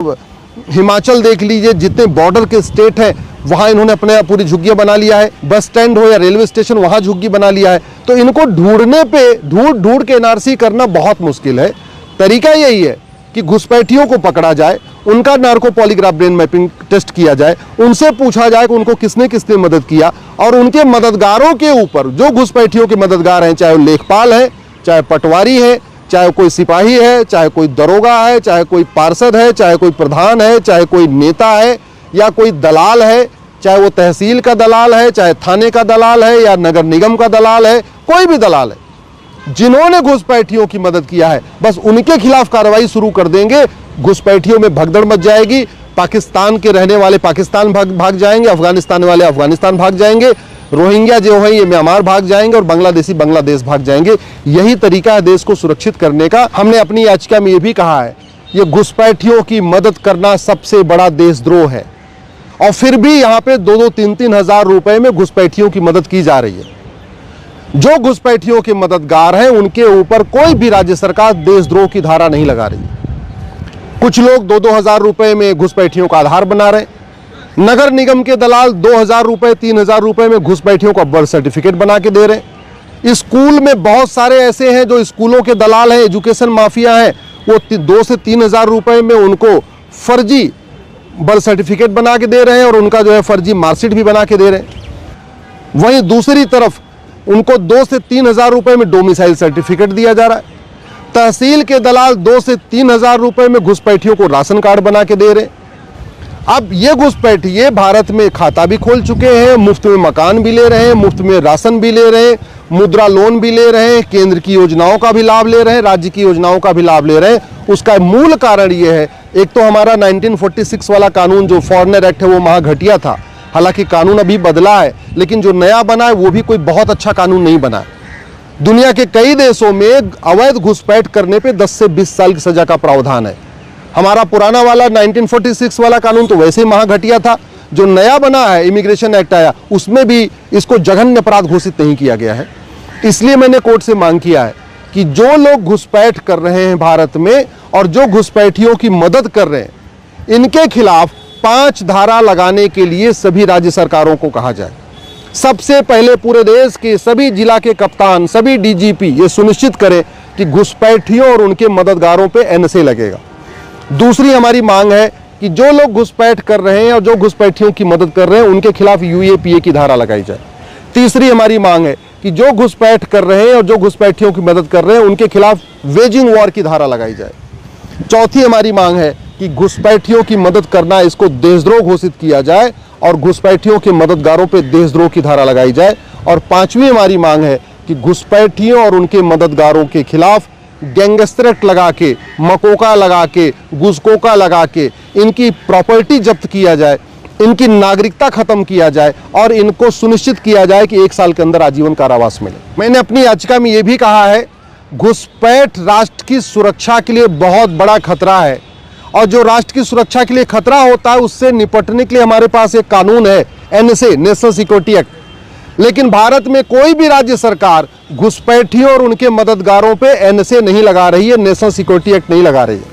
हिमाचल देख लीजिए, जितने बॉर्डर के स्टेट हैं वहाँ इन्होंने अपने पूरी झुग्गियाँ बना लिया है। बस स्टैंड हो या रेलवे स्टेशन, वहाँ झुग्गी बना लिया है। तो इनको ढूंढने पे ढूंढ के एनआरसी करना बहुत मुश्किल है। तरीका यही है कि घुसपैठियों को पकड़ा जाए, उनका narco polygraph brain mapping test किया जाए, उनसे पूछा जाए कि उनको किसने किसने मदद किया, और उनके मददगारों के ऊपर, जो घुसपैठियों के मददगार हैं, चाहे वो लेखपाल है, चाहे पटवारी है, चाहे कोई सिपाही है, चाहे कोई दरोगा है, चाहे कोई पार्षद है, चाहे कोई प्रधान है, चाहे कोई नेता है या कोई दलाल है, चाहे वो तहसील का दलाल है, चाहे थाने का दलाल है या नगर निगम का दलाल है, कोई भी दलाल है, जिन्होंने घुसपैठियों की मदद किया है, बस उनके खिलाफ कार्रवाई शुरू कर देंगे। घुसपैठियों में भगदड़ मच जाएगी। पाकिस्तान के रहने वाले पाकिस्तान भाग जाएंगे, अफगानिस्तान वाले अफगानिस्तान भाग जाएंगे, रोहिंग्या जो है ये म्यांमार भाग जाएंगे और बांग्लादेशी बांग्लादेश भाग जाएंगे। यही तरीका है देश को सुरक्षित करने का। हमने अपनी याचिका में ये भी कहा है, ये घुसपैठियों की मदद करना सबसे बड़ा देशद्रोह है, और फिर भी यहाँ पे 2-2, 3-3 हज़ार रुपए में घुसपैठियों की मदद की जा रही है। जो घुसपैठियों के मददगार हैं उनके ऊपर कोई भी राज्य सरकार देशद्रोह की धारा नहीं लगा रही। कुछ लोग 2-2 हज़ार रुपए में घुसपैठियों का आधार बना रहे। नगर निगम के दलाल 2,000 रुपए, 3,000 रुपए में घुसपैठियों का बर्थ सर्टिफिकेट बना के दे रहे। स्कूल में बहुत सारे ऐसे हैं जो स्कूलों के दलाल हैं, एजुकेशन माफिया हैं, वो 2 से 3 हज़ार रुपए में उनको फर्जी बर्थ सर्टिफिकेट बना के दे रहे हैं और उनका जो है फर्जी मार्कशीट भी बना के दे रहे हैं। वहीं दूसरी तरफ उनको 2 से 3 हज़ार रुपए में डोमिसाइल सर्टिफिकेट दिया जा रहा है। तहसील के दलाल 2 से 3 हज़ार रुपए में घुसपैठियों को राशन कार्ड बना के दे रहे हैं। अब ये घुसपैठिए भारत में खाता भी खोल चुके हैं, मुफ्त में मकान भी ले रहे हैं, मुफ्त में राशन भी ले रहे हैं, मुद्रा लोन भी ले रहे हैं, केंद्र की योजनाओं का भी लाभ ले रहे हैं, राज्य की योजनाओं का भी लाभ ले रहे हैं। उसका मूल कारण ये है, एक तो हमारा 1946 वाला कानून जो फॉरेनर एक्ट है वो महा घटिया था। हालांकि कानून अभी बदला है, लेकिन जो नया बना है वो भी कोई बहुत अच्छा कानून नहीं बना है। दुनिया के कई देशों में अवैध घुसपैठ करने पे 10 से 20 साल की सजा का प्रावधान है। हमारा पुराना वाला 1946 वाला कानून तो वैसे ही महा घटिया था। जो नया बना है, इमिग्रेशन एक्ट आया, उसमें भी इसको जघन्य अपराध घोषित नहीं किया गया है। इसलिए मैंने कोर्ट से मांग किया है कि जो लोग घुसपैठ कर रहे हैं भारत में और जो घुसपैठियों की मदद कर रहे हैं, इनके खिलाफ 5 धारा लगाने के लिए सभी राज्य सरकारों को कहा जाए। सबसे पहले पूरे देश के सभी जिला के कप्तान, सभी डीजीपी ये सुनिश्चित करें कि घुसपैठियों और उनके मददगारों पे एनएसए लगेगा। दूसरी हमारी मांग है कि जो लोग घुसपैठ कर रहे हैं और जो घुसपैठियों की मदद कर रहे हैं उनके खिलाफ यूएपीए की धारा लगाई जाए। तीसरी हमारी मांग है कि जो घुसपैठ कर रहे हैं और जो घुसपैठियों की मदद कर रहे हैं उनके खिलाफ वेजिंग वॉर की धारा लगाई जाए। चौथी हमारी मांग है कि घुसपैठियों की मदद करना, इसको देशद्रोह घोषित किया जाए और घुसपैठियों के मददगारों पे देशद्रोह की धारा लगाई जाए। और पांचवी हमारी मांग है कि घुसपैठियों और उनके मददगारों के खिलाफ गैंगस्टर एक्ट लगा के, मकोका लगा के, घुसकोका लगा के इनकी प्रॉपर्टी जब्त किया जाए, इनकी नागरिकता खत्म किया जाए और इनको सुनिश्चित किया जाए कि 1 साल के अंदर आजीवन कारावास मिले। मैंने अपनी याचिका में यह भी कहा है, घुसपैठ राष्ट्र की सुरक्षा के लिए बहुत बड़ा खतरा है, और जो राष्ट्र की सुरक्षा के लिए खतरा होता है उससे निपटने के लिए हमारे पास एक कानून है, एनएसए, नेशनल सिक्योरिटी एक्ट। लेकिन भारत में कोई भी राज्य सरकार घुसपैठियों और उनके मददगारों पे एनएसए नहीं लगा रही है, नेशनल सिक्योरिटी एक्ट नहीं लगा रही है।